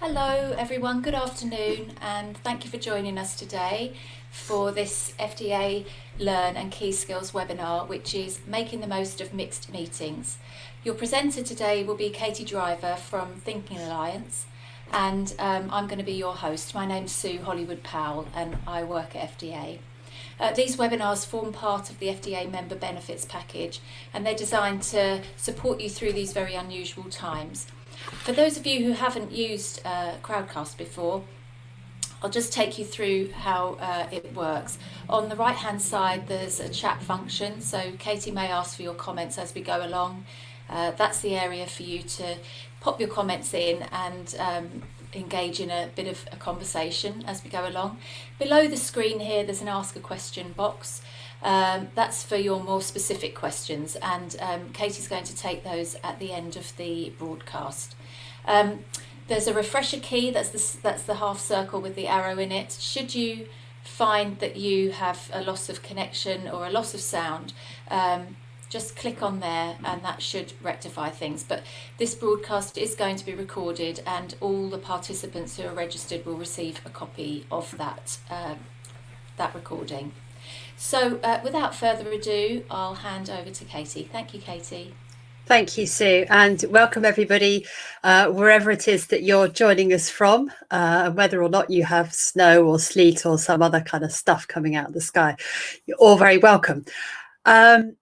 Hello everyone, good afternoon, and thank you for joining us today for this FDA Learn and Key Skills webinar, which is making the most of mixed meetings. Your presenter today will be Katie Driver from Thinking Alliance, and I'm going to be your host. My name's Sue Hollywood Powell and I work at FDA. These webinars form part of the FDA member benefits package, and they're designed to support you through these very unusual times. For those of you who haven't used Crowdcast before, I'll just take you through how it works. On the right hand side there's a chat function, so Katie may ask for your comments as we go along. That's the area for you to pop your comments in and engage in a bit of a conversation as we go along. Below the screen here there's an ask a question box. That's for your more specific questions, and Katie's going to take those at the end of the broadcast. There's a refresher key, that's the half circle with the arrow in it. Should you find that you have a loss of connection or a loss of sound, just click on there and that should rectify things. But this broadcast is going to be recorded, and all the participants who are registered will receive a copy of that recording. So without further ado, I'll hand over to Katie. Thank you, Katie. Thank you, Sue, and welcome everybody, wherever it is that you're joining us from, whether or not you have snow or sleet or some other kind of stuff coming out of the sky. You're all very welcome. So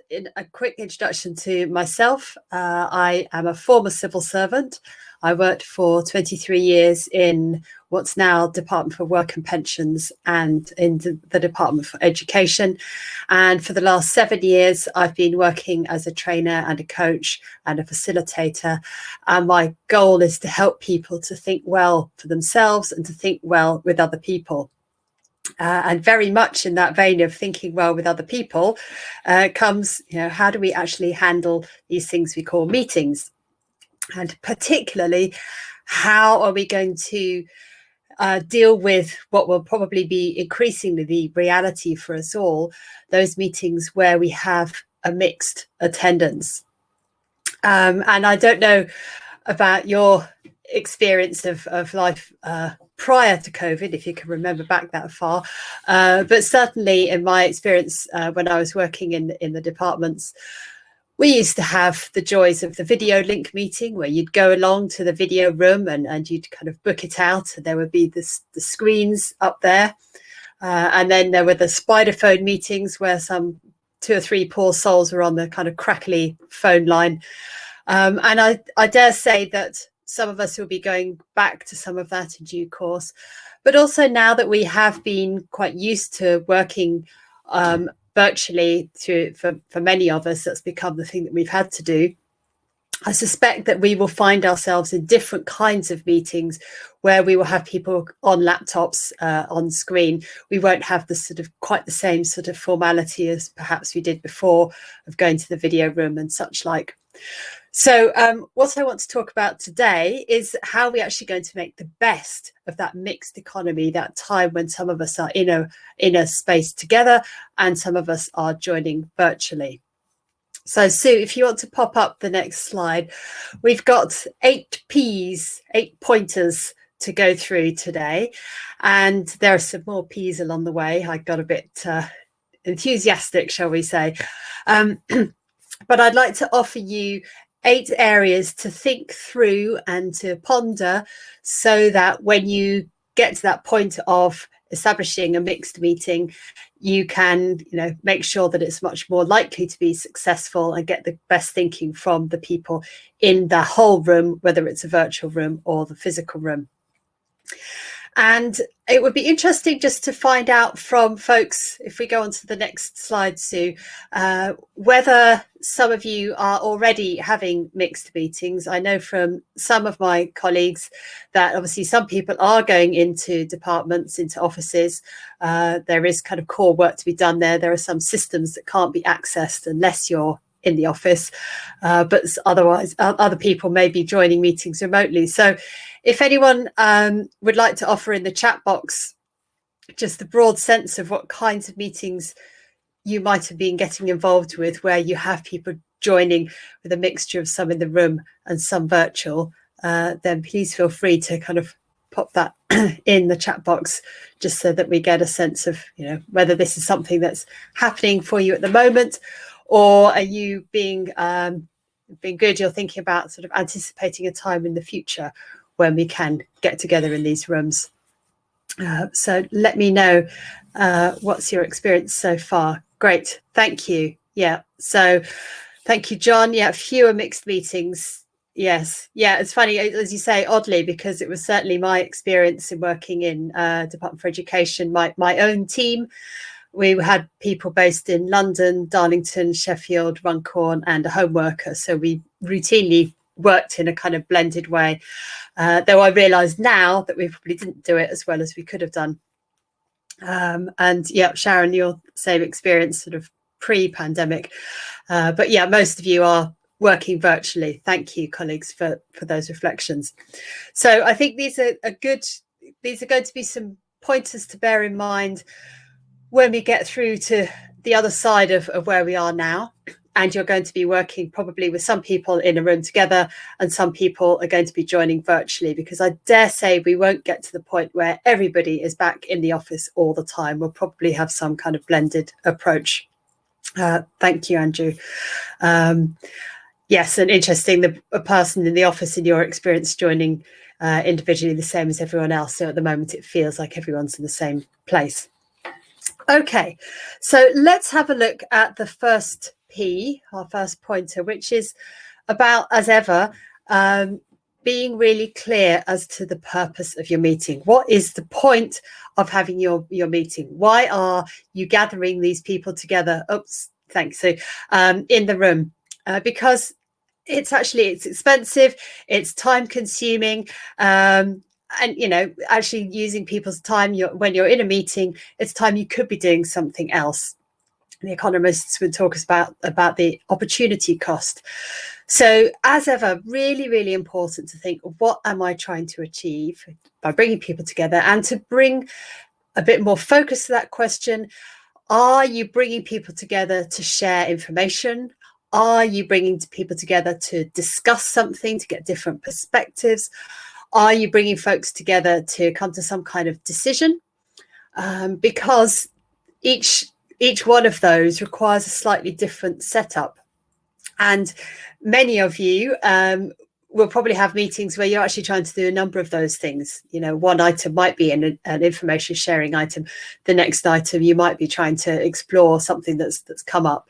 in a quick introduction to myself, I am a former civil servant. I worked for 23 years in what's now Department for Work and Pensions and in the Department for Education. And for the last 7 years, I've been working as a trainer and a coach and a facilitator. And my goal is to help people to think well for themselves and to think well with other people. And very much in that vein of thinking well with other people comes, how do we actually handle these things we call meetings? And particularly, how are we going to deal with what will probably be increasingly the reality for us all, those meetings where we have a mixed attendance. And I don't know about your experience of life prior to COVID, if you can remember back that far, but certainly in my experience when I was working in the departments, we used to have the joys of the video link meeting where you'd go along to the video room and you'd kind of book it out, and there would be the screens up there. And then there were the spider phone meetings where some 2 or 3 poor souls were on the kind of crackly phone line. And I dare say that some of us will be going back to some of that in due course. But also now that we have been quite used to working virtually for many of us, that's become the thing that we've had to do. I suspect that we will find ourselves in different kinds of meetings where we will have people on laptops on screen. We won't have quite the same sort of formality as perhaps we did before of going to the video room and such like. So what I want to talk about today is how we're actually going to make the best of that mixed economy, that time when some of us are in a space together and some of us are joining virtually. So Sue, if you want to pop up the next slide, we've got 8 P's, 8 pointers to go through today. And there are some more P's along the way. I got a bit enthusiastic, shall we say. But I'd like to offer you 8 areas to think through and to ponder, so that when you get to that point of establishing a mixed meeting, you can make sure that it's much more likely to be successful and get the best thinking from the people in the whole room, whether it's a virtual room or the physical room. And it would be interesting just to find out from folks, if we go on to the next slide, Sue, whether some of you are already having mixed meetings. I know from some of my colleagues that obviously some people are going into departments, into offices. There is kind of core work to be done there. There are some systems that can't be accessed unless you're in the office, but otherwise other people may be joining meetings remotely. So if anyone would like to offer in the chat box just the broad sense of what kinds of meetings you might have been getting involved with, where you have people joining with a mixture of some in the room and some virtual, then please feel free to kind of pop that in the chat box, just so that we get a sense of, whether this is something that's happening for you at the moment, or are you being good, you're thinking about sort of anticipating a time in the future when we can get together in these rooms. So let me know what's your experience so far. Great, thank you. Yeah, so thank you, John. Yeah, fewer mixed meetings. Yes. Yeah, it's funny, as you say, oddly, because it was certainly my experience in working in Department for Education, my own team. We had people based in London, Darlington, Sheffield, Runcorn, and a home worker. So we routinely worked in a kind of blended way, though I realise now that we probably didn't do it as well as we could have done. And yeah, Sharon, your same experience sort of pre-pandemic. But yeah, most of you are working virtually. Thank you, colleagues, for those reflections. So I think these are going to be some pointers to bear in mind when we get through to the other side of where we are now. And you're going to be working probably with some people in a room together, and some people are going to be joining virtually, because I dare say we won't get to the point where everybody is back in the office all the time. We'll probably have some kind of blended approach. Thank you, Andrew. Yes, and interesting, a person in the office in your experience joining individually the same as everyone else. So at the moment, it feels like everyone's in the same place. Okay, so let's have a look at the first P, our first pointer, which is about, as ever, being really clear as to the purpose of your meeting. What is the point of having your meeting? Why are you gathering these people together? Oops, thanks. So in the room, because it's expensive, it's time consuming, and actually using people's time when you're in a meeting, it's time you could be doing something else. The economists would talk about the opportunity cost. So as ever, really, really important to think, what am I trying to achieve by bringing people together? And to bring a bit more focus to that question, are you bringing people together to share information? Are you bringing people together to discuss something, to get different perspectives? Are you bringing folks together to come to some kind of decision? Because each one of those requires a slightly different setup. And many of you will probably have meetings where you're actually trying to do a number of those things. One item might be an information sharing item. The next item, you might be trying to explore something that's come up.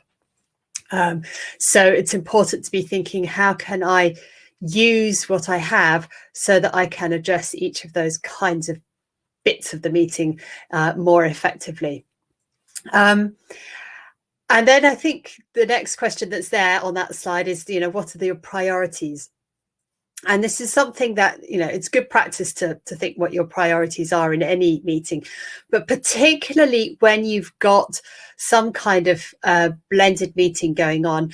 So it's important to be thinking, how can I use what I have so that I can address each of those kinds of bits of the meeting more effectively. And then I think the next question that's there on that slide is, what are your priorities? And this is something that, it's good practice to think what your priorities are in any meeting, but particularly when you've got some kind of blended meeting going on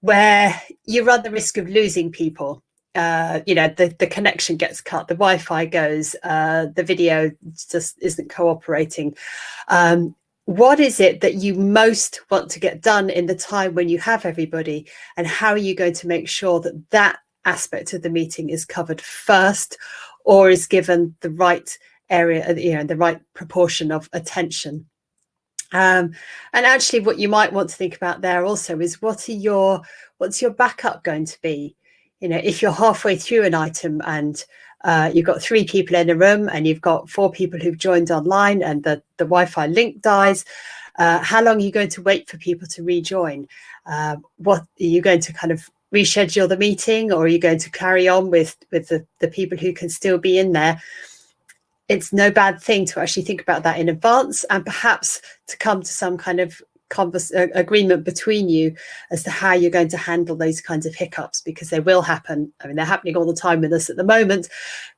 where you run the risk of losing people. The connection gets cut, the Wi-Fi goes, the video just isn't cooperating. What is it that you most want to get done in the time when you have everybody, and how are you going to make sure that aspect of the meeting is covered first, or is given the right area, the right proportion of attention? And actually, what you might want to think about there also is, what's your backup going to be? If you're halfway through an item and you've got 3 people in a room and you've got 4 people who've joined online and the Wi-Fi link dies, how long are you going to wait for people to rejoin? What are you going to kind of reschedule the meeting, or are you going to carry on with the people who can still be in there? It's no bad thing to actually think about that in advance, and perhaps to come to some kind of agreement between you as to how you're going to handle those kinds of hiccups, because they will happen. I mean, they're happening all the time with us at the moment.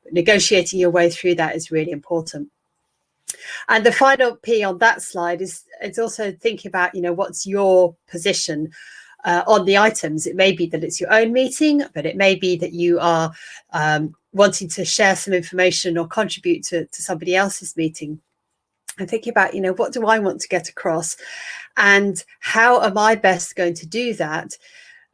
But negotiating your way through that is really important. And the final P on that slide is, it's also thinking about, what's your position on the items. It may be that it's your own meeting, but it may be that you are wanting to share some information or contribute to somebody else's meeting. And thinking about, what do I want to get across, and how am I best going to do that?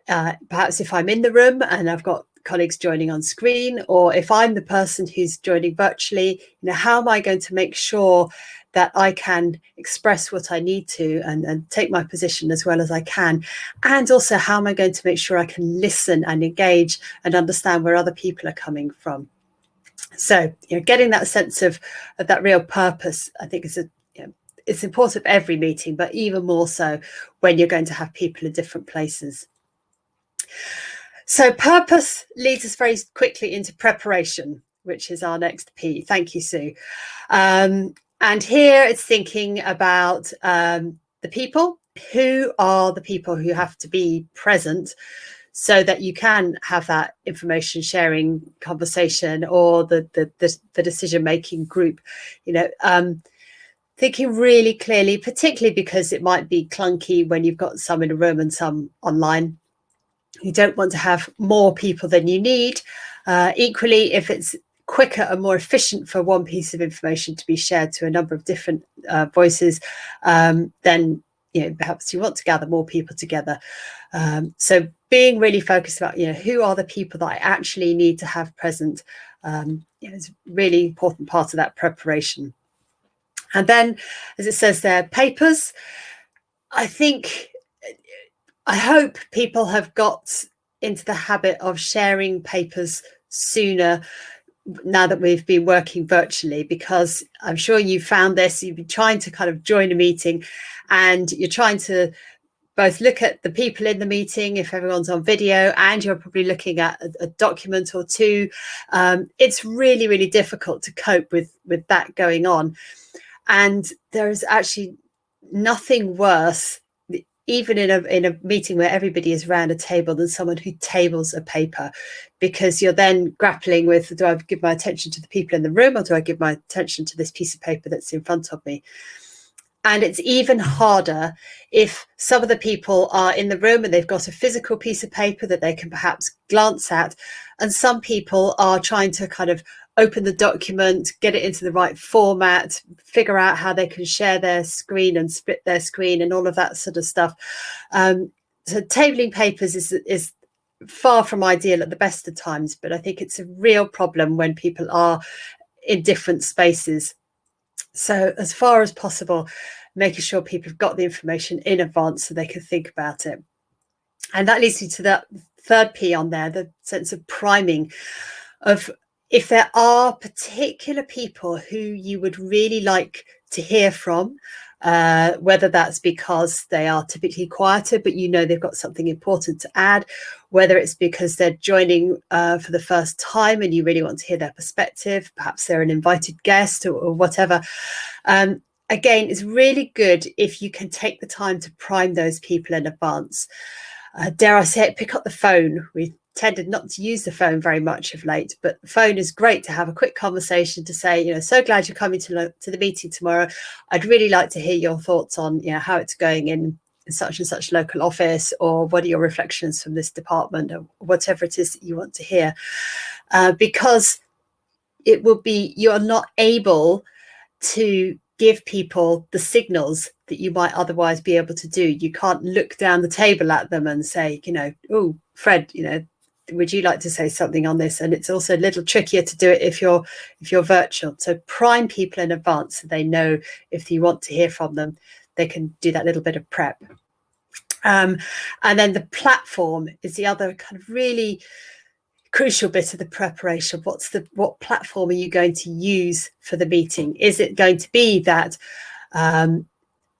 Perhaps if I'm in the room and I've got colleagues joining on screen, or if I'm the person who's joining virtually, how am I going to make sure that I can express what I need to and take my position as well as I can? And also, how am I going to make sure I can listen and engage and understand where other people are coming from? So, getting that sense of that real purpose, I think it's important for every meeting, but even more so when you're going to have people in different places. So purpose leads us very quickly into preparation, which is our next P. Thank you, Sue. And here it's thinking about the people. Who are the people who have to be present so that you can have that information sharing conversation or the decision-making group, thinking really clearly, particularly because it might be clunky when you've got some in a room and some online. You don't want to have more people than you need. Equally, if it's quicker and more efficient for one piece of information to be shared to a number of different voices, then perhaps you want to gather more people together. So being really focused about who are the people that I actually need to have present is a really important part of that preparation. And then, as it says there, papers. I hope people have got into the habit of sharing papers sooner now that we've been working virtually, because I'm sure you found this. You've been trying to kind of join a meeting and you're trying to both look at the people in the meeting if everyone's on video, and you're probably looking at a document or two. It's really, really difficult to cope with that going on. And there's actually nothing worse, even in a meeting where everybody is around a table, than someone who tables a paper, because you're then grappling with, do I give my attention to the people in the room, or do I give my attention to this piece of paper that's in front of me? And it's even harder if some of the people are in the room and they've got a physical piece of paper that they can perhaps glance at, and some people are trying to kind of open the document, get it into the right format, figure out how they can share their screen and split their screen and all of that sort of stuff. So tabling papers is far from ideal at the best of times, but I think it's a real problem when people are in different spaces. So as far as possible, making sure people have got the information in advance so they can think about it. And that leads me to that third P on there, the sense of priming, of if there are particular people who you would really like to hear from, whether that's because they are typically quieter, but they've got something important to add, whether it's because they're joining for the first time and you really want to hear their perspective, perhaps they're an invited guest or whatever. Again, it's really good if you can take the time to prime those people in advance. Dare I say it, pick up the phone. We tended not to use the phone very much of late, but the phone is great to have a quick conversation, to say, so glad you're coming to the meeting tomorrow. I'd really like to hear your thoughts on how it's going in such and such local office, or what are your reflections from this department, or whatever it is that you want to hear. Because it will be, you're not able to give people the signals that you might otherwise be able to do. You can't look down the table at them and say, oh, Fred, would you like to say something on this? And it's also a little trickier to do it if you're virtual. So prime people in advance so they know if you want to hear from them, they can do that little bit of prep. And then the platform is the other kind of really crucial bit of the preparation. What platform are you going to use for the meeting? Is it going to be that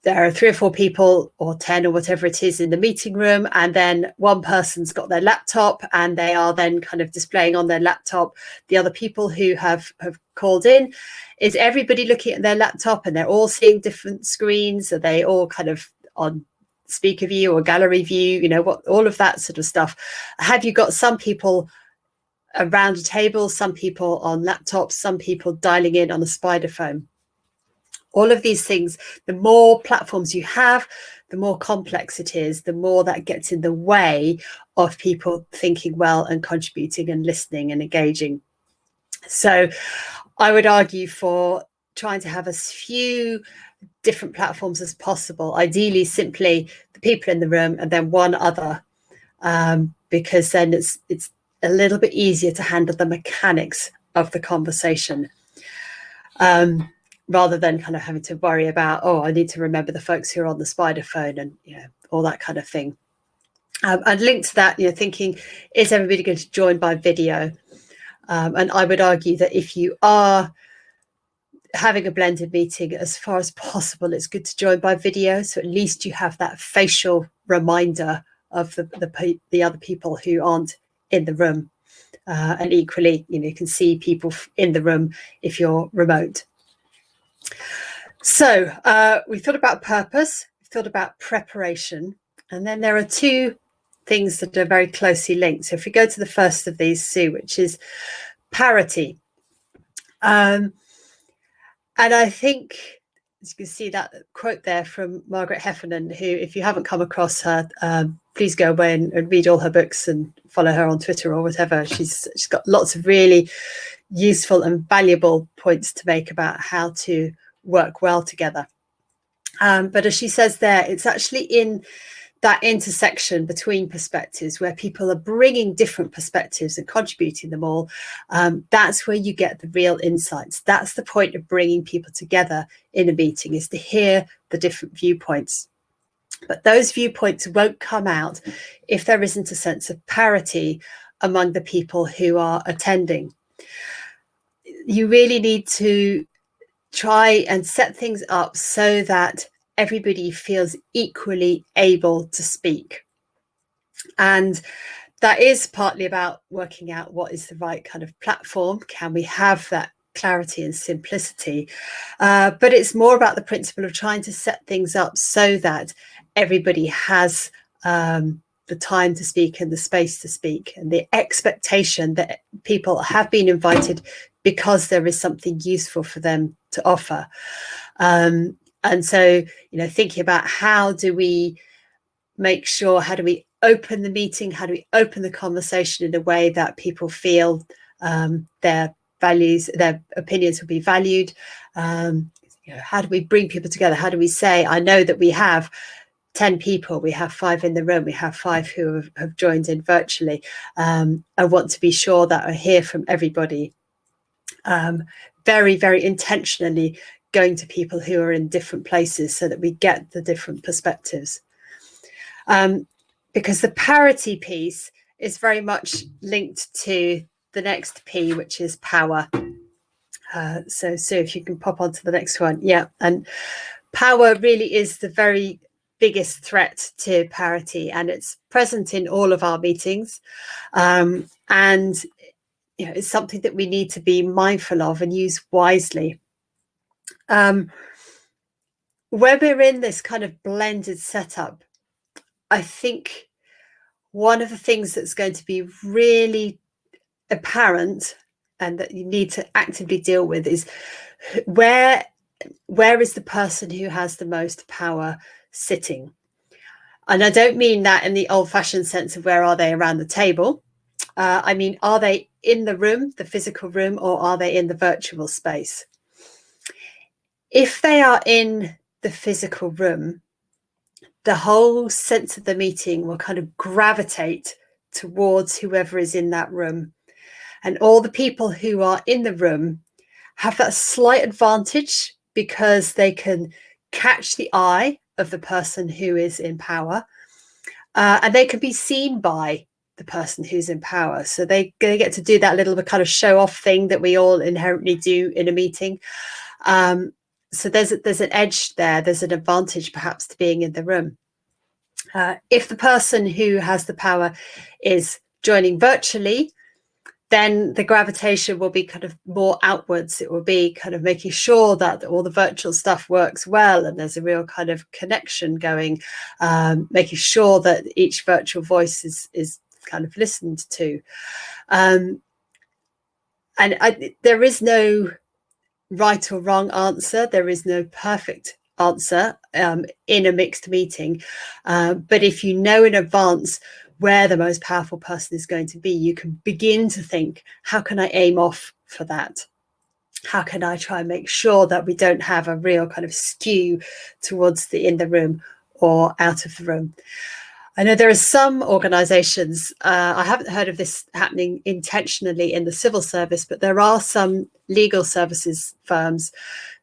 there are 3 or 4 people, or 10 or whatever it is, in the meeting room, and then one person's got their laptop and they are then kind of displaying on their laptop the other people who have called in? Is everybody looking at their laptop and they're all seeing different screens? Are they all kind of on speaker view or gallery view? All of that sort of stuff. Have you got some people around a table, some people on laptops, some people dialing in on a spider phone? All of these things, the more platforms you have, the more complex it is, the more that gets in the way of people thinking well and contributing and listening and engaging. So I would argue for trying to have as few different platforms as possible, ideally simply the people in the room and then one other, because then it's a little bit easier to handle the mechanics of the conversation, rather than kind of having to worry about, oh, I need to remember the folks who are on the spider phone and all that kind of thing. I'd link to that, thinking, is everybody going to join by video? And I would argue that if you are having a blended meeting, as far as possible, it's good to join by video. So at least you have that facial reminder of the other people who aren't in the room. And equally, you can see people in the room if you're remote. So we thought about purpose, we thought about preparation, and then there are two things that are very closely linked. So if we go to the first of these, Sue, which is parity. And I think, as you can see that quote there from Margaret Heffernan, who, if you haven't come across her, please go away and read all her books and follow her on Twitter or whatever. She's got lots of really useful and valuable points to make about how to work well together. But as she says there, it's actually in that intersection between perspectives where people are bringing different perspectives and contributing them all. That's where you get the real insights. That's the point of bringing people together in a meeting, is to hear the different viewpoints. But those viewpoints won't come out if there isn't a sense of parity among the people who are attending. You really need to try and set things up so that everybody feels equally able to speak. And that is partly about working out what is the right kind of platform. Can we have that clarity and simplicity? But it's more about the principle of trying to set things up so that everybody has the time to speak and the space to speak, and the expectation that people have been invited because there is something useful for them to offer. And so, thinking about how do we make sure, how do we open the meeting, how do we open the conversation in a way that people feel their values, their opinions will be valued? How do we bring people together? How do we say, I know that we have 10 people, we have 5 in the room, we have 5 who have joined in virtually. I want to be sure that I hear from everybody. Very, very intentionally going to people who are in different places so that we get the different perspectives. Because the parity piece is very much linked to the next P, which is power. So if you can pop on to the next one. Yeah, and power really is the very biggest threat to parity, and it's present in all of our meetings. And it's something that we need to be mindful of and use wisely. When we're in this kind of blended setup, I think one of the things that's going to be really apparent and that you need to actively deal with is where is the person who has the most power sitting? And I don't mean that in the old-fashioned sense of where are they around the table. I mean, are they in the room, the physical room, or are they in the virtual space? If they are in the physical room, the whole sense of the meeting will kind of gravitate towards whoever is in that room. And all the people who are in the room have that slight advantage because they can catch the eye of the person who is in power, and they can be seen by the person who's in power. So they get to do that little bit kind of show off thing that we all inherently do in a meeting. So there's an edge there. There's an advantage perhaps to being in the room. If the person who has the power is joining virtually, then the gravitation will be kind of more outwards. It will be kind of making sure that all the virtual stuff works well and there's a real kind of connection going, making sure that each virtual voice is kind of listened to. There is no right or wrong answer. There is no perfect answer in a mixed meeting. But if you know in advance where the most powerful person is going to be, you can begin to think, how can I aim off for that? How can I try and make sure that we don't have a real kind of skew towards the in the room or out of the room? I know there are some organisations, I haven't heard of this happening intentionally in the civil service, but there are some legal services firms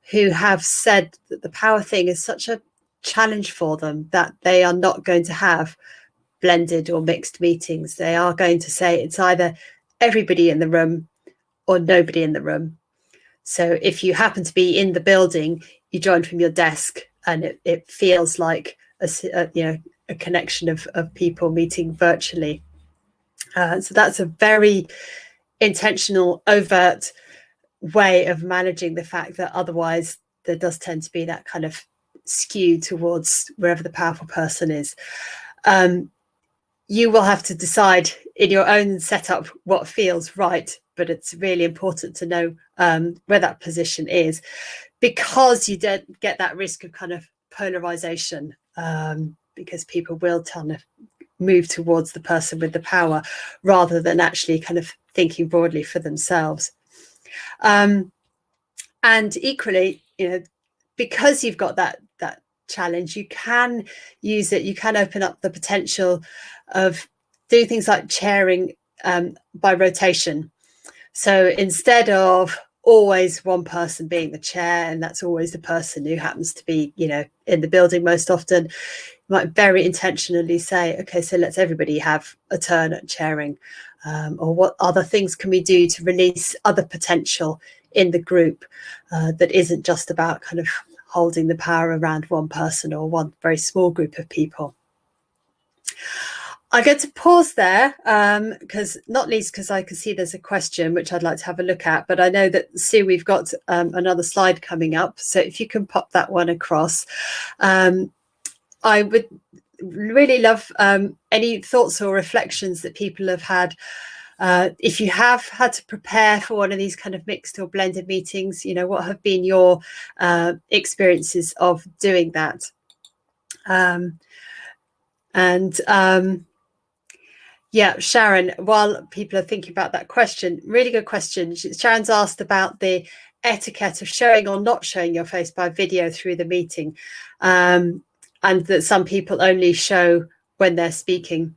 who have said that the power thing is such a challenge for them that they are not going to have blended or mixed meetings. They are going to say it's either everybody in the room or nobody in the room. So if you happen to be in the building, you join from your desk, and it feels like a connection of people meeting virtually. So that's a very intentional, overt way of managing the fact that otherwise there does tend to be that kind of skew towards wherever the powerful person is. You will have to decide in your own setup what feels right, but it's really important to know where that position is, because you don't get that risk of kind of polarization, because people will kind of move towards the person with the power rather than actually kind of thinking broadly for themselves. And equally, because you've got that challenge, you can use it. You can open up the potential of doing things like chairing by rotation. So instead of always one person being the chair, and that's always the person who happens to be, in the building most often, you might very intentionally say, okay, so let's everybody have a turn at chairing, or what other things can we do to release other potential in the group that isn't just about kind of holding the power around one person or one very small group of people. I'm going to pause there, because not least because I can see there's a question which I'd like to have a look at, but I know that, Sue, we've got another slide coming up, so if you can pop that one across. I would really love any thoughts or reflections that people have had. If you have had to prepare for one of these kind of mixed or blended meetings, what have been your experiences of doing that? Yeah, Sharon, while people are thinking about that question, really good question. Sharon's asked about the etiquette of showing or not showing your face by video through the meeting, and that some people only show when they're speaking.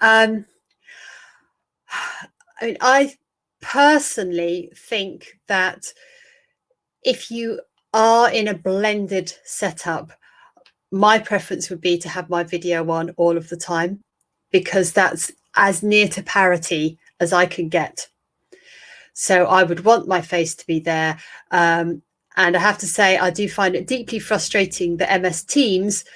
I mean, I personally think that if you are in a blended setup, my preference would be to have my video on all of the time, because that's as near to parity as I can get. So I would want my face to be there. And I have to say, I do find it deeply frustrating that MS Teams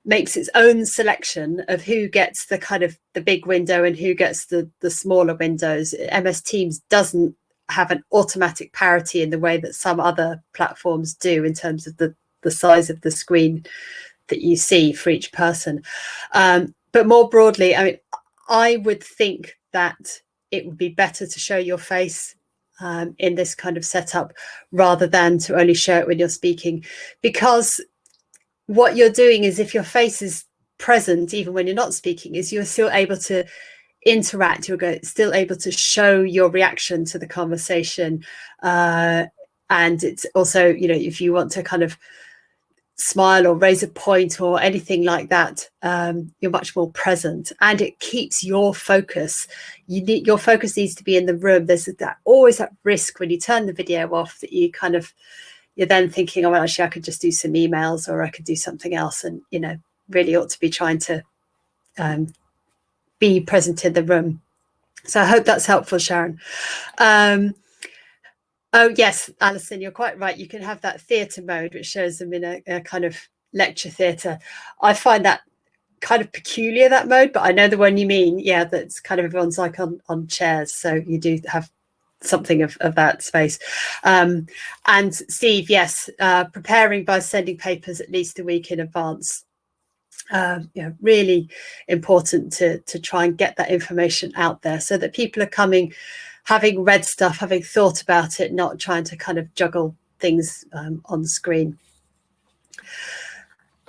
makes its own selection of who gets the kind of the big window and who gets the smaller windows. MS Teams doesn't have an automatic parity in the way that some other platforms do in terms of the size of the screen that you see for each person. But more broadly, I mean, I would think that it would be better to show your face in this kind of setup rather than to only show it when you're speaking, because what you're doing is, if your face is present even when you're not speaking, is you're still able to interact, you're still able to show your reaction to the conversation, and it's also, if you want to kind of smile or raise a point or anything like that, you're much more present, and it keeps your focus. Your focus needs to be in the room. There's always that risk when you turn the video off that you're then thinking, oh, well, actually I could just do some emails, or I could do something else, and really ought to be trying to be present in the room. So I hope that's helpful, Sharon. Oh, yes, Alison, you're quite right. You can have that theatre mode, which shows them in a kind of lecture theatre. I find that kind of peculiar, that mode, but I know the one you mean. Yeah, that's kind of everyone's like on chairs. So you do have something of that space. And Steve, yes, preparing by sending papers at least a week in advance. Really important to try and get that information out there so that people are coming, having read stuff, having thought about it, not trying to kind of juggle things on screen.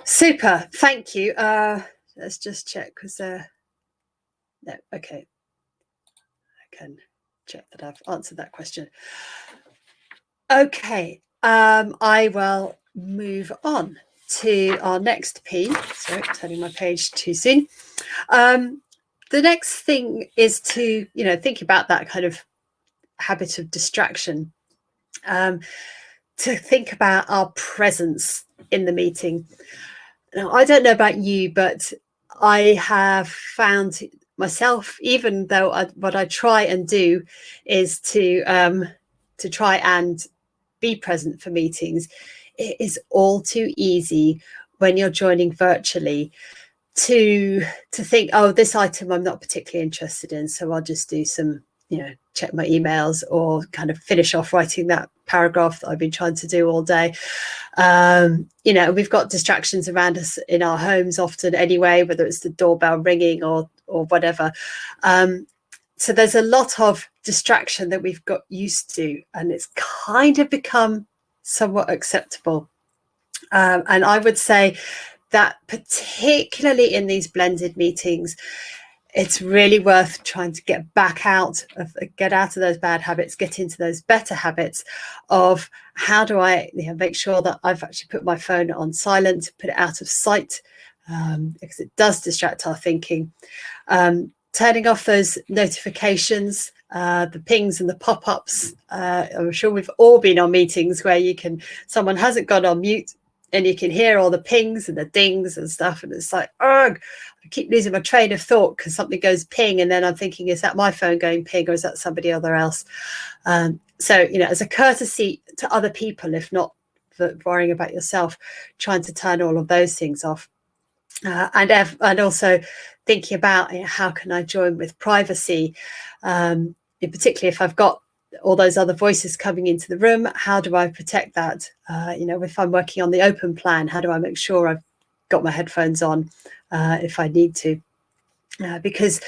Super, thank you. Let's just check, because no, okay, I can check that I've answered that question. Okay, I will move on. to our next P. Sorry, turning my page too soon. The next thing is to, think about that kind of habit of distraction, to think about our presence in the meeting. Now, I don't know about you, but I have found myself, even though what I try and do is to try and be present for meetings, it is all too easy when you're joining virtually to think, oh, this item I'm not particularly interested in, so I'll just do some, check my emails or kind of finish off writing that paragraph that I've been trying to do all day. We've got distractions around us in our homes often anyway, whether it's the doorbell ringing or whatever. So there's a lot of distraction that we've got used to, and it's kind of become somewhat acceptable. And I would say that particularly in these blended meetings, it's really worth trying to get out of those bad habits, get into those better habits of how do I make sure that I've actually put my phone on silent, put it out of sight, because it does distract our thinking. Turning off those notifications, the pings and the pop-ups. I'm sure we've all been on meetings where someone hasn't gone on mute and you can hear all the pings and the dings and stuff, and it's like, ugh, I keep losing my train of thought because something goes ping, and then I'm thinking, is that my phone going ping or is that somebody else? So, as a courtesy to other people, if not for worrying about yourself, trying to turn all of those things off. And also thinking about how can I join with privacy, particularly if I've got all those other voices coming into the room. How do I protect that? If I'm working on the open plan, how do I make sure I've got my headphones on if I need to? Because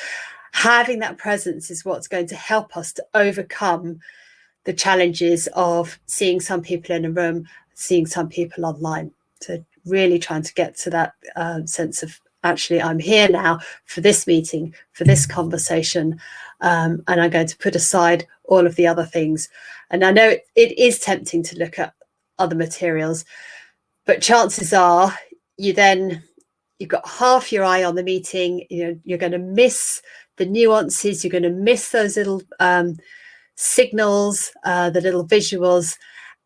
having that presence is what's going to help us to overcome the challenges of seeing some people in a room, seeing some people online. So really trying to get to that sense of, actually, I'm here now for this meeting, for this conversation, and I'm going to put aside all of the other things. And I know it is tempting to look at other materials, but chances are you've got half your eye on the meeting. You're going to miss the nuances. You're going to miss those little signals, the little visuals,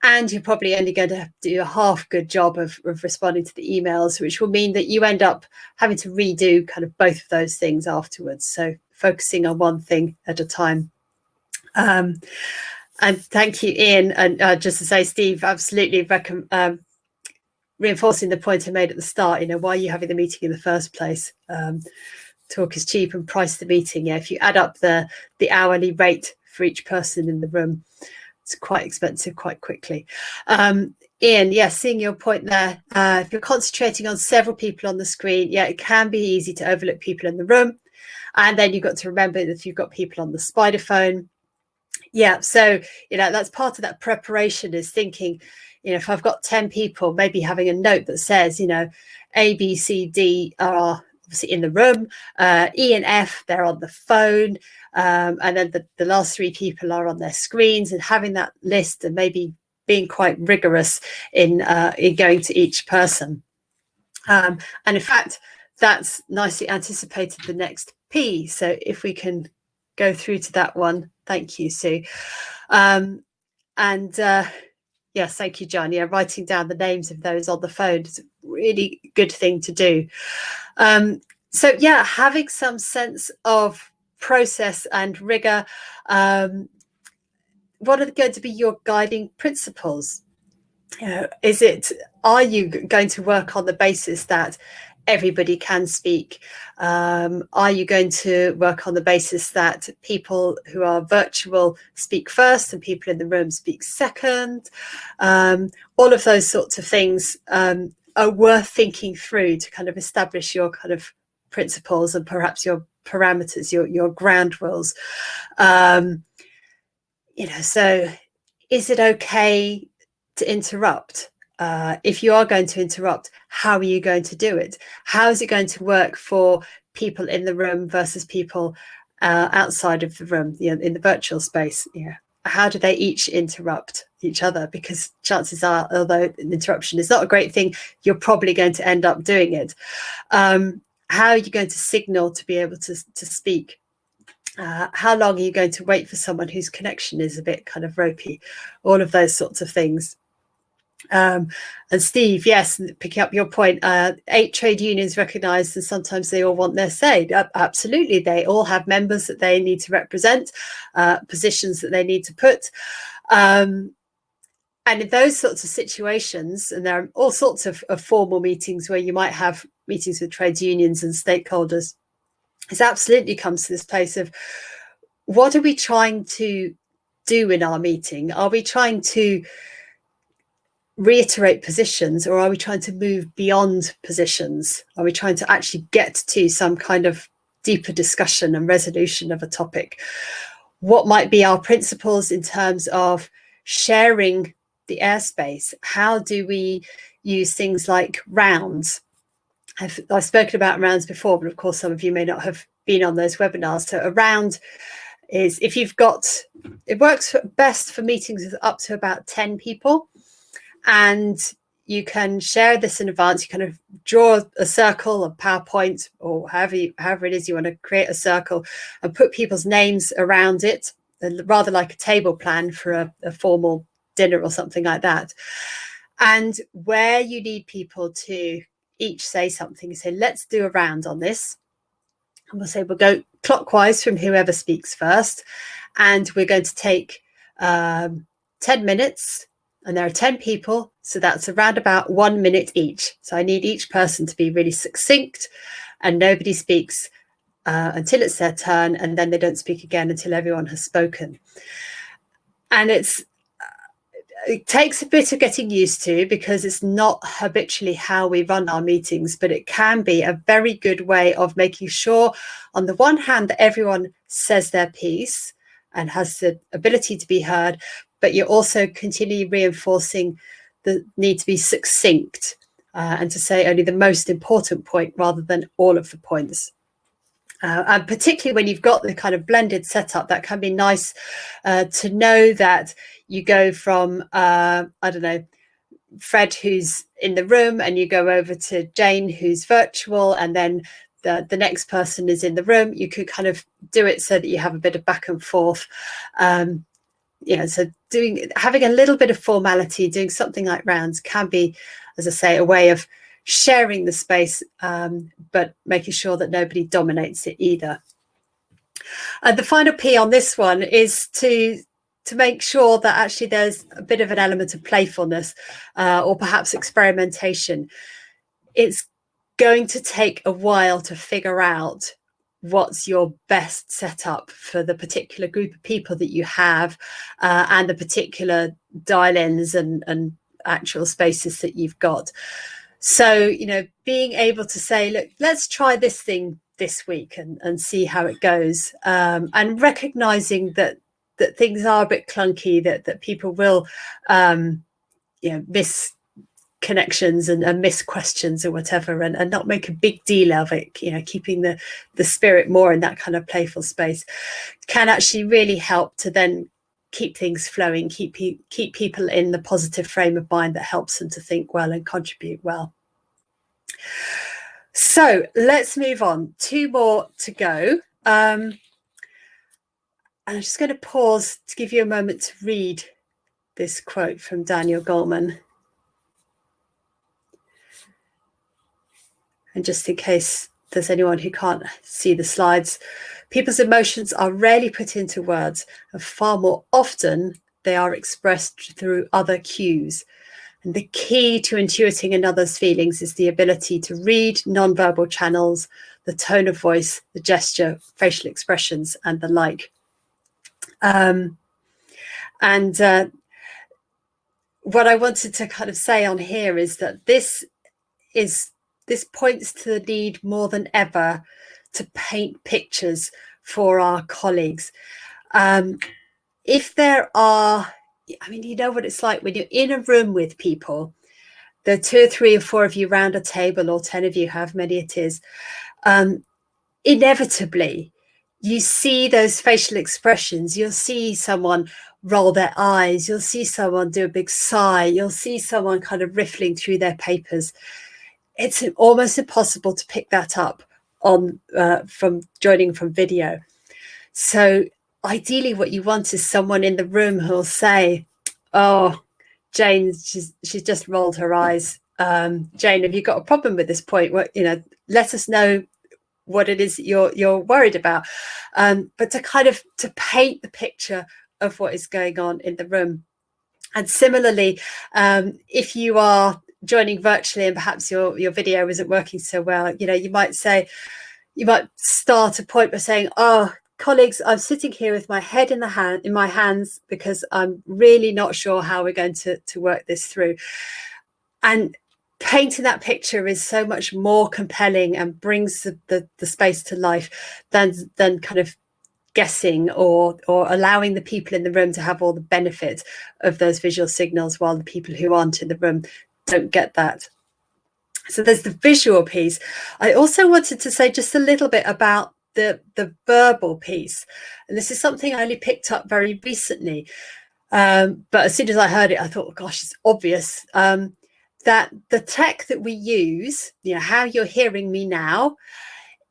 and you're probably only going to do a half good job of responding to the emails, which will mean that you end up having to redo kind of both of those things afterwards. So focusing on one thing at a time. And thank you, Ian. And just to say, Steve, absolutely reinforcing the point I made at the start, why are you having the meeting in the first place? Talk is cheap and price the meeting. If you add up the hourly rate for each person in the room, it's quite expensive quite quickly. Ian, seeing your point there. If you're concentrating on several people on the screen, it can be easy to overlook people in the room. And then you've got to remember that if you've got people on the spider phone. So, that's part of that preparation, is thinking, if I've got 10 people, maybe having a note that says, A, B, C, D are obviously in the room, E and F, they're on the phone, and then the last 3 people are on their screens, and having that list and maybe being quite rigorous in going to each person. And in fact, that's nicely anticipated the next P. So if we can go through to that one. Thank you, Sue. Yes, thank you, John. Writing down the names of those on the phone is a really good thing to do. Having some sense of process and rigor. What are going to be your guiding principles? Are you going to work on the basis that everybody can speak? Are you going to work on the basis that people who are virtual speak first and people in the room speak second? All of those sorts of things are worth thinking through to kind of establish your kind of principles and perhaps your parameters, your ground rules. So is it okay to interrupt? If you are going to interrupt, how are you going to do it? How is it going to work for people in the room versus people outside of the room, in the virtual space? how do they each interrupt each other? Because chances are, although an interruption is not a great thing, you're probably going to end up doing it. How are you going to signal to be able to speak? How long are you going to wait for someone whose connection is a bit kind of ropey? All of those sorts of things. And Steve, yes, picking up your point, 8 trade unions recognised, and sometimes they all want their say. Absolutely, they all have members that they need to represent, positions that they need to put. And in those sorts of situations, and there are all sorts of formal meetings where you might have meetings with trade unions and stakeholders, it absolutely comes to this place of, what are we trying to do in our meeting? Are we trying to reiterate positions, or are we trying to move beyond positions? Are we trying to actually get to some kind of deeper discussion and resolution of a topic? What might be our principles in terms of sharing the airspace? How do we use things like rounds? I've spoken about rounds before, but of course some of you may not have been on those webinars. So a round is, if you've got, it works best for meetings with up to about 10 people. And you can share this in advance. You kind of draw a circle, a PowerPoint, or however it is you want to create a circle, and put people's names around it, rather like a table plan for a formal dinner or something like that. And where you need people to each say something, you say, let's do a round on this. And we'll say, we'll go clockwise from whoever speaks first. And we're going to take 10 minutes. And there are 10 people, so that's around about 1 minute each. So I need each person to be really succinct, and nobody speaks until it's their turn, and then they don't speak again until everyone has spoken. And it takes a bit of getting used to, because it's not habitually how we run our meetings, but it can be a very good way of making sure, on the one hand, that everyone says their piece and has the ability to be heard, but you're also continually reinforcing the need to be succinct and to say only the most important point rather than all of the points. And particularly when you've got the kind of blended setup, that can be nice to know that you go from, I don't know, Fred, who's in the room, and you go over to Jane, who's virtual, and then the next person is in the room. You could kind of do it so that you have a bit of back and forth. So having a little bit of formality, doing something like rounds can be, as I say, a way of sharing the space, but making sure that nobody dominates it either. The final P on this one is to make sure that actually there's a bit of an element of playfulness or perhaps experimentation. It's going to take a while to figure out what's your best setup for the particular group of people that you have and the particular dial-ins and actual spaces that you've got. So, being able to say, look, let's try this thing this week and see how it goes, and recognizing that things are a bit clunky, that people will miss connections and miss questions or whatever, and not make a big deal of it, keeping the spirit more in that kind of playful space can actually really help to then keep things flowing, keep people in the positive frame of mind that helps them to think well and contribute well. So let's move on. 2 more to go. And I'm just going to pause to give you a moment to read this quote from Daniel Goleman. And just in case there's anyone who can't see the slides, people's emotions are rarely put into words, and far more often they are expressed through other cues. And the key to intuiting another's feelings is the ability to read nonverbal channels, the tone of voice, the gesture, facial expressions, and the like. What I wanted to kind of say on here is that this points to the need more than ever to paint pictures for our colleagues. If there are, you know what it's like when you're in a room with people, there are 2 or 3 or 4 of you around a table, or 10 of you, however many it is, inevitably you see those facial expressions. You'll see someone roll their eyes. You'll see someone do a big sigh. You'll see someone kind of riffling through their papers. It's almost impossible to pick that up on from joining from video. So ideally what you want is someone in the room who'll say, oh, Jane, she's just rolled her eyes. Jane, have you got a problem with this point? Well, let us know what it is that you're worried about. But to kind of to paint the picture of what is going on in the room. And similarly, if you are joining virtually and perhaps your video isn't working so well, you might start a point by saying, oh, colleagues, I'm sitting here with my head in my hands because I'm really not sure how we're going to work this through. And painting that picture is so much more compelling and brings the space to life than kind of guessing or allowing the people in the room to have all the benefit of those visual signals while the people who aren't in the room don't get that. So there's the visual piece. I also wanted to say just a little bit about the verbal piece. And this is something I only picked up very recently. But as soon as I heard it, I thought, gosh, it's obvious that the tech that we use, how you're hearing me now,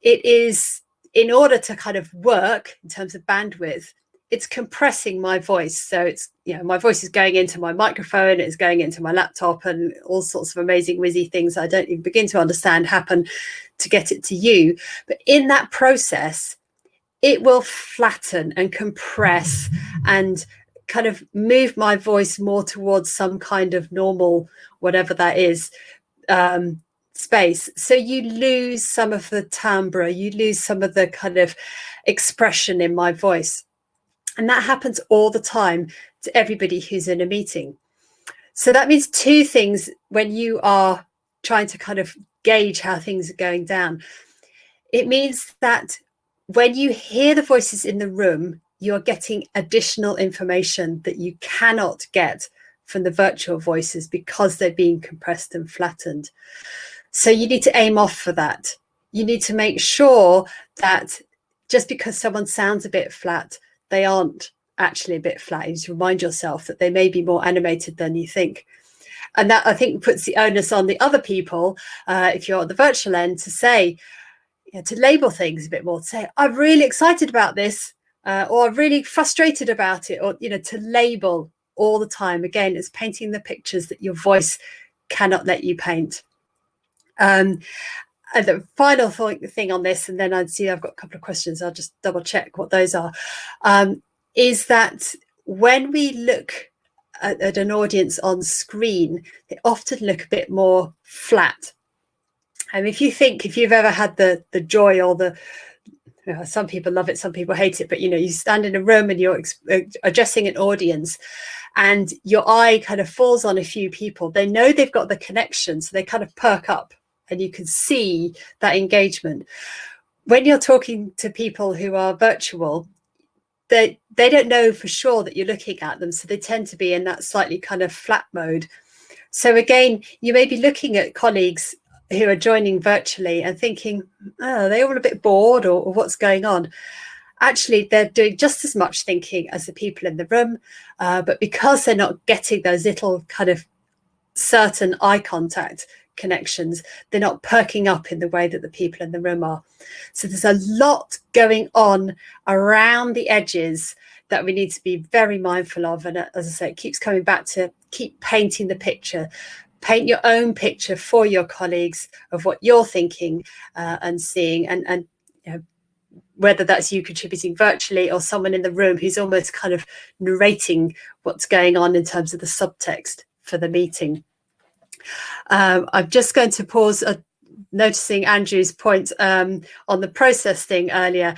it is, in order to kind of work in terms of bandwidth, it's compressing my voice. So it's, my voice is going into my microphone, it's going into my laptop, and all sorts of amazing whizzy things I don't even begin to understand happen to get it to you. But in that process, it will flatten and compress and kind of move my voice more towards some kind of normal, whatever that is, space. So you lose some of the timbre, you lose some of the kind of expression in my voice. And that happens all the time to everybody who's in a meeting. So that means two things when you are trying to kind of gauge how things are going down. It means that when you hear the voices in the room, you're getting additional information that you cannot get from the virtual voices because they're being compressed and flattened. So you need to aim off for that. You need to make sure that just because someone sounds a bit flat, they aren't actually a bit flat. You need to remind yourself that they may be more animated than you think. And that, I think, puts the onus on the other people, if you're on the virtual end, to say, to label things a bit more, to say, I'm really excited about this, or I'm really frustrated about it, or, to label all the time. Again, it's painting the pictures that your voice cannot let you paint. And the final thing on this, and then I'd see I've got a couple of questions, I'll just double check what those are, is that when we look at an audience on screen, they often look a bit more flat. And if you've ever had the joy or some people love it, some people hate it, but you stand in a room and you're addressing an audience and your eye kind of falls on a few people, they know they've got the connection, so they kind of perk up and you can see that engagement. When you're talking to people who are virtual, they don't know for sure that you're looking at them, so they tend to be in that slightly kind of flat mode. So again, you may be looking at colleagues who are joining virtually and thinking, oh, are they all a bit bored or what's going on? Actually, they're doing just as much thinking as the people in the room, but because they're not getting those little kind of certain eye contact connections, they're not perking up in the way that the people in the room are. So there's a lot going on around the edges that we need to be very mindful of. And as I say, it keeps coming back to keep painting the picture. Paint your own picture for your colleagues of what you're thinking and seeing, and whether that's you contributing virtually or someone in the room who's almost kind of narrating what's going on in terms of the subtext for the meeting. I'm just going to pause, noticing Andrew's point on the process thing earlier,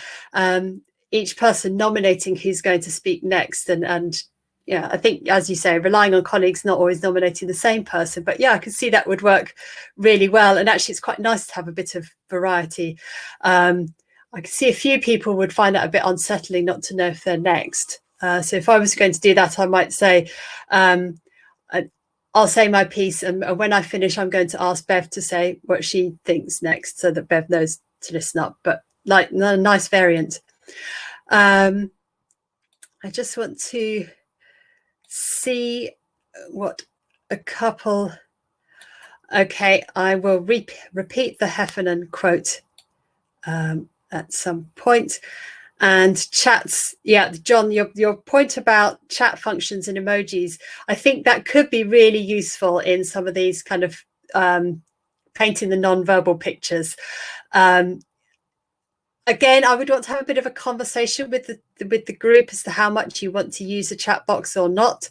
each person nominating who's going to speak next. And yeah, I think, as you say, relying on colleagues, not always nominating the same person. But yeah, I can see that would work really well. And actually, it's quite nice to have a bit of variety. I can see a few people would find that a bit unsettling not to know if they're next. So if I was going to do that, I might say, I'll say my piece, and when I finish, I'm going to ask Bev to say what she thinks next, so that Bev knows to listen up. But like a nice variant. I just want to see what a couple. Okay, I will repeat the Heffernan quote at some point. And chats, yeah, John, your point about chat functions and emojis, I think that could be really useful in some of these kind of painting the non-verbal pictures. Again, I would want to have a bit of a conversation with the group as to how much you want to use a chat box or not.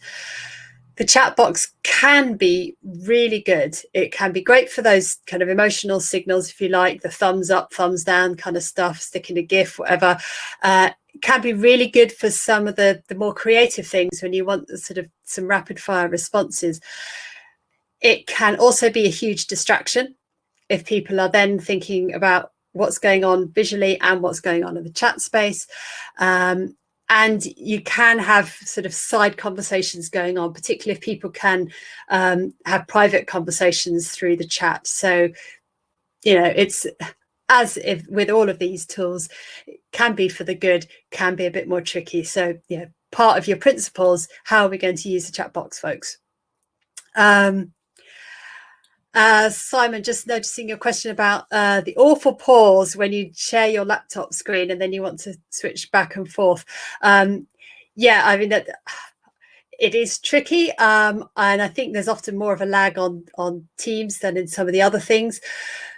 The chat box can be really good. It can be great for those kind of emotional signals, if you like, the thumbs up, thumbs down kind of stuff, sticking a GIF, whatever. It can be really good for some of the more creative things when you want sort of some rapid fire responses. It can also be a huge distraction if people are then thinking about what's going on visually and what's going on in the chat space. And you can have sort of side conversations going on, particularly if people can have private conversations through the chat. So, you know, it's as if with all of these tools, it can be for the good, can be a bit more tricky. So, yeah, part of your principles, how are we going to use the chat box, folks? Simon, just noticing your question about the awful pause when you share your laptop screen and then you want to switch back and forth. Yeah, I mean, it is tricky. And I think there's often more of a lag on Teams than in some of the other things.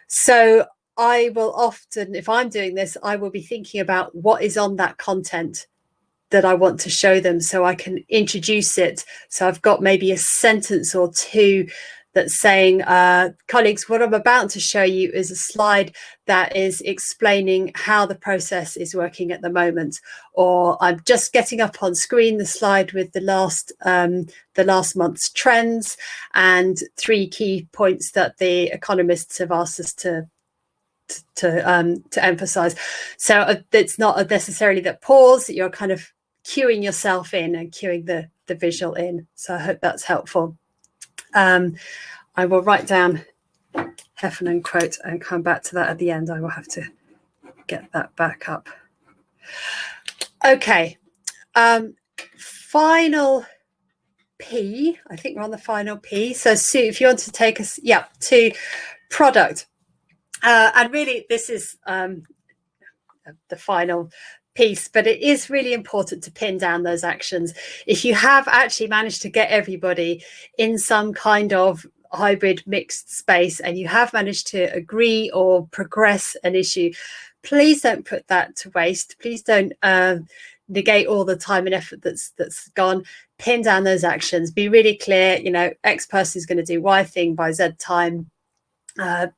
So I will often, if I'm doing this, I will be thinking about what is on that content that I want to show them so I can introduce it. So I've got maybe a sentence or two that's saying, colleagues, what I'm about to show you is a slide that is explaining how the process is working at the moment. Or I'm just getting up on screen the slide with the last month's trends and 3 key points that the economists have asked us to emphasize. So it's not necessarily that pause, that you're kind of cueing yourself in and cueing the visual in. So I hope that's helpful. I will write down Heffernan quote and come back to that at the end. I will have to get that back up. Okay. Final P. I think we're on the final P. So Sue, if you want to take us, to product. And really, this is the final piece, but it is really important to pin down those actions. If you have actually managed to get everybody in some kind of hybrid mixed space and you have managed to agree or progress an issue, please don't put that to waste. Please don't negate all the time and effort that's gone. Pin down those actions. Be really clear, you know, X person is going to do Y thing by Z time.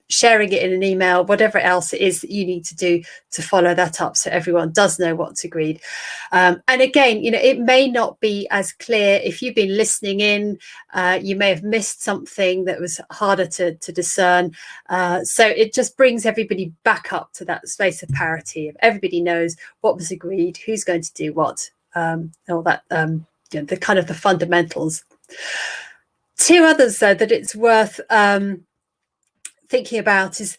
Sharing it in an email, whatever else it is that you need to do to follow that up so everyone does know what's agreed. And again, you know, it may not be as clear. If you've been listening in, you may have missed something that was harder to discern. So it just brings everybody back up to that space of parity. If everybody knows what was agreed, who's going to do what, all that, you know, the kind of the fundamentals. 2 others, though, that it's worth thinking about is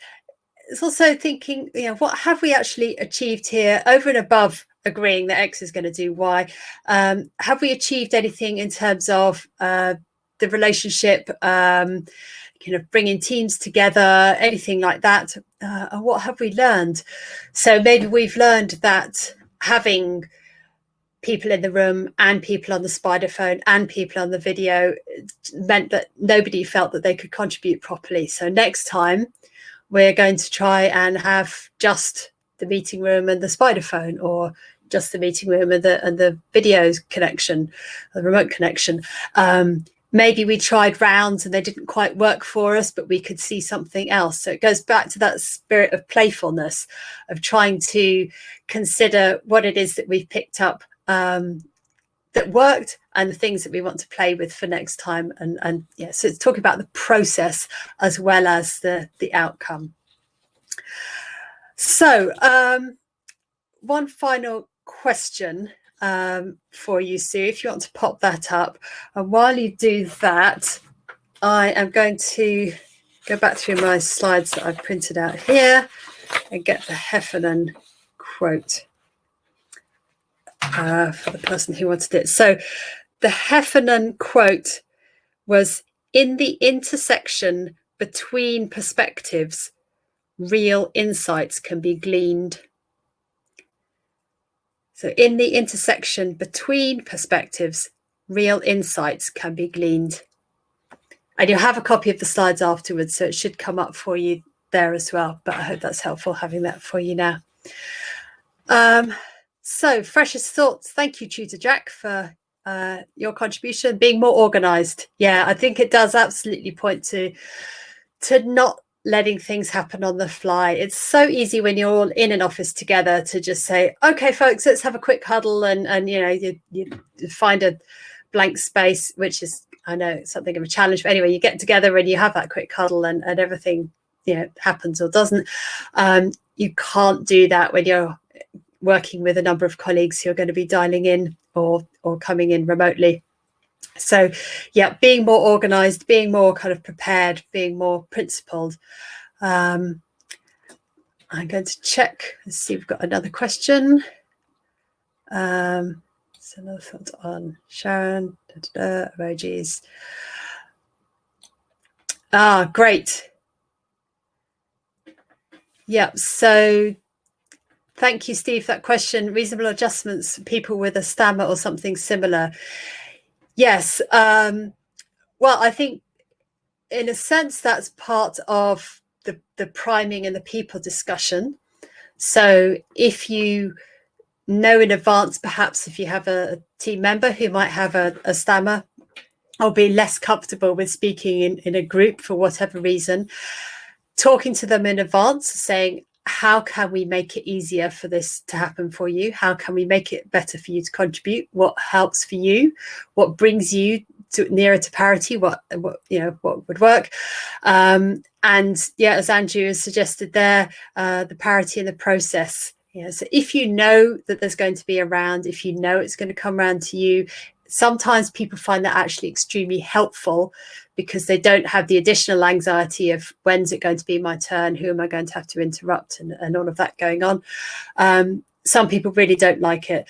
it's also thinking, you know, what have we actually achieved here over and above agreeing that X is going to do Y? Have we achieved anything in terms of the relationship, you know, bringing teams together, anything like that? And what have we learned? So maybe we've learned that having people in the room and people on the spider phone and people on the video meant that nobody felt that they could contribute properly. So next time we're going to try and have just the meeting room and the spider phone, or just the meeting room and the video connection, the remote connection. Maybe we tried rounds and they didn't quite work for us, but we could see something else. So it goes back to that spirit of playfulness, of trying to consider what it is that we've picked up that worked and the things that we want to play with for next time. And yeah, so it's talking about the process as well as the outcome. So one final question for you, Sue, if you want to pop that up. And while you do that, I am going to go back through my slides that I've printed out here and get the Heffernan quote for the person who wanted it. So the Heffernan quote was, "In the intersection between perspectives, real insights can be gleaned." So in the intersection between perspectives, real insights can be gleaned. And you'll have a copy of the slides afterwards, so it should come up for you there as well. But I hope that's helpful having that for you now. So freshest thoughts. Thank you, Tutor Jack, for your contribution. Being more organised. Yeah, I think it does absolutely point to not letting things happen on the fly. It's so easy when you're all in an office together to just say, okay, folks, let's have a quick huddle, and you know, you find a blank space, which is, I know, something of a challenge. But anyway, you get together and you have that quick huddle, and everything, you know, happens or doesn't. You can't do that when you're working with a number of colleagues who are going to be dialing in or coming in remotely. So yeah, being more organized, being more kind of prepared, being more principled. I'm going to check and see if we've got another question. So another thought on Sharon, emojis. Great. Yeah, so thank you, Steve, for that question. Reasonable adjustments for people with a stammer or something similar. Yes. Well, I think in a sense that's part of the priming and the people discussion. So if you know in advance, perhaps if you have a team member who might have a stammer or be less comfortable with speaking in a group for whatever reason, talking to them in advance, saying, how can we make it easier for this to happen for you? How can we make it better for you to contribute? What helps for you? What brings you nearer to parity? What would work? And yeah, as Andrew has suggested there, the parity in the process. Yeah, so if you know that there's going to be a round, if you know it's going to come round to you, sometimes people find that actually extremely helpful, because they don't have the additional anxiety of when's it going to be my turn, who am I going to have to interrupt, and all of that going on. Some people really don't like it.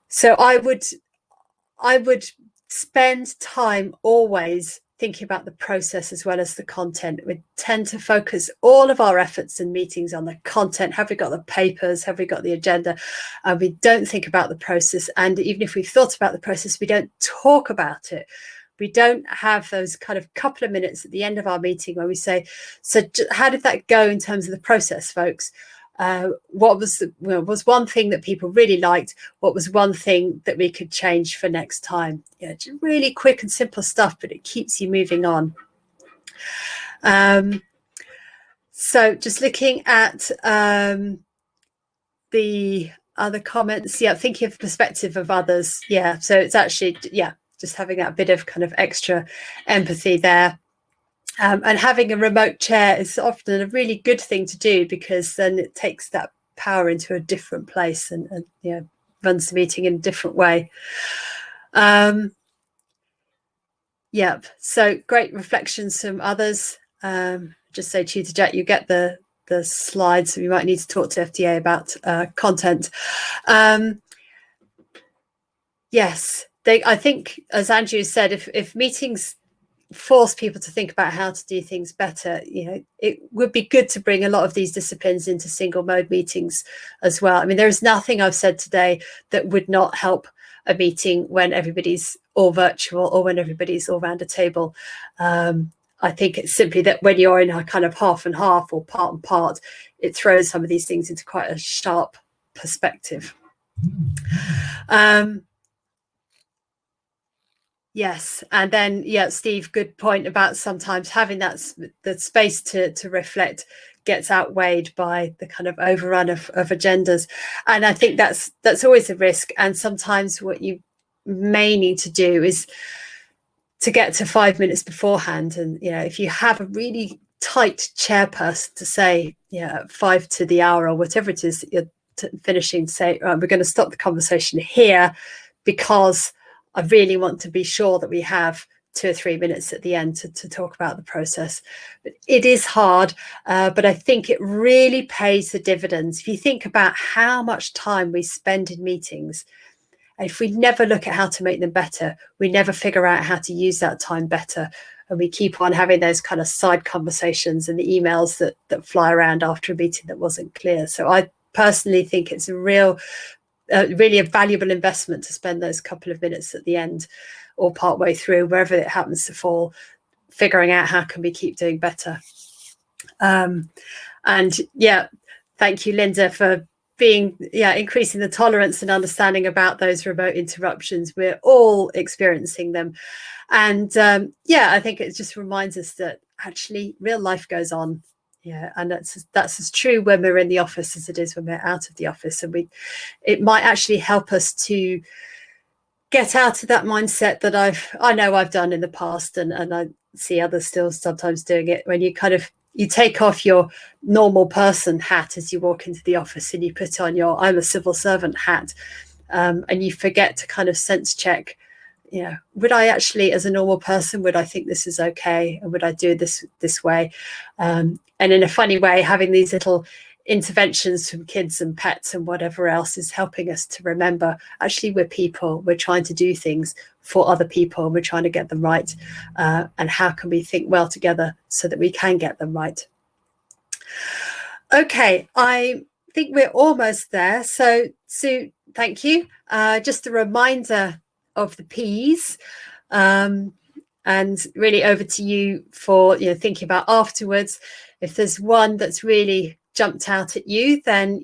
So I would spend time always thinking about the process as well as the content. We tend to focus all of our efforts and meetings on the content. Have we got the papers? Have we got the agenda? We don't think about the process. And even if we've thought about the process, we don't talk about it. We don't have those kind of couple of minutes at the end of our meeting where we say, so how did that go in terms of the process, folks? What was one thing that people really liked? What was one thing that we could change for next time? Yeah, just really quick and simple stuff, but it keeps you moving on. So just looking at the other comments, yeah, thinking of the perspective of others. Yeah, so it's actually, yeah, just having that bit of kind of extra empathy there. And having a remote chair is often a really good thing to do, because then it takes that power into a different place and you know, runs the meeting in a different way. Yep. So great reflections from others. Just say, Tutor Jack, you get the slides, so you might need to talk to FDA about content. Yes, I think, as Andrew said, if meetings force people to think about how to do things better, you know, it would be good to bring a lot of these disciplines into single mode meetings as well. I mean, there is nothing I've said today that would not help a meeting when everybody's all virtual or when everybody's all around a table. I think it's simply that when you're in a kind of half and half or part and part, it throws some of these things into quite a sharp perspective. Yes, and then yeah, Steve, good point about sometimes having that the space to reflect gets outweighed by the kind of overrun of agendas, and I think that's always a risk. And sometimes what you may need to do is to get to 5 minutes beforehand, and you know, if you have a really tight chairperson to say, yeah, 5 to the hour or whatever it is that you're finishing, say, we're going to stop the conversation here because I really want to be sure that we have 2 or 3 minutes at the end to talk about the process. But it is hard, but I think it really pays the dividends. If you think about how much time we spend in meetings if we never look at how to make them better, we never figure out how to use that time better. And we keep on having those kind of side conversations and the emails that fly around after a meeting that wasn't clear. So I personally think it's a really a valuable investment to spend those couple of minutes at the end or partway through, wherever it happens to fall, figuring out how can we keep doing better. And yeah, thank you, Linda, for increasing the tolerance and understanding about those remote interruptions. We're all experiencing them. And I think it just reminds us that actually real life goes on. Yeah, and that's as true when we're in the office as it is when we're out of the office. And it might actually help us to get out of that mindset that I know I've done in the past, and I see others still sometimes doing it, when you take off your normal person hat as you walk into the office and you put on your I'm a civil servant hat, and you forget to kind of sense check, would I actually, as a normal person, would I think this is okay, and would I do this way? And in a funny way, having these little interventions from kids and pets and whatever else is helping us to remember, actually, we're people, we're trying to do things for other people, and we're trying to get them right. And how can we think well together so that we can get them right? Okay, I think we're almost there. So, Sue, thank you. Just a reminder of the P's, and really over to you for thinking about afterwards. If there's one that's really jumped out at you, then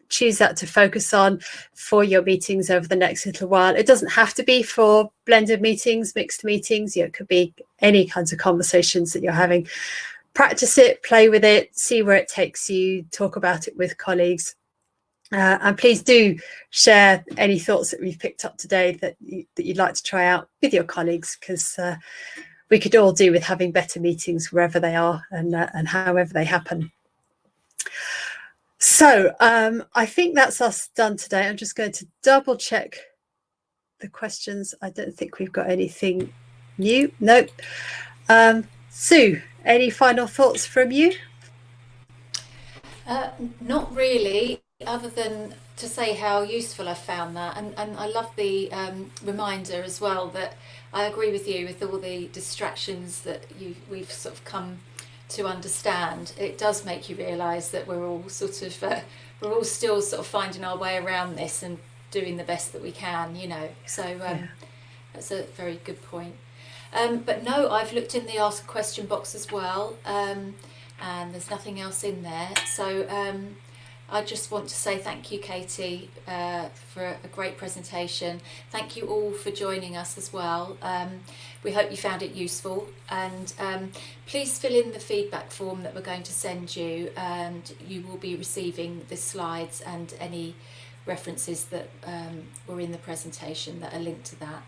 choose that to focus on for your meetings over the next little while. It doesn't have to be for blended meetings, mixed meetings. It could be any kinds of conversations that you're having. Practice it, play with it, see where it takes you, talk about it with colleagues. And please do share any thoughts that we've picked up today that you'd like to try out with your colleagues, because we could all do with having better meetings wherever they are and however they happen. So I think that's us done today. I'm just going to double check the questions. I don't think we've got anything new. Nope. Sue, any final thoughts from you? Not really, other than to say how useful I found that, and I love the reminder as well that I agree with you with all the distractions that we've sort of come to understand. It does make you realise that we're all still sort of finding our way around this and doing the best that we can, So that's a very good point. But no, I've looked in the ask a question box as well, and there's nothing else in there. So I just want to say thank you, Katie, for a great presentation. Thank you all for joining us as well. We hope you found it useful, and please fill in the feedback form that we're going to send you, and you will be receiving the slides and any references that were in the presentation that are linked to that.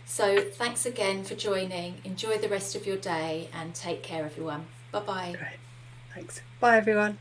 So thanks again for joining. Enjoy the rest of your day and take care, everyone. Bye-bye. Great. Thanks. Bye, everyone.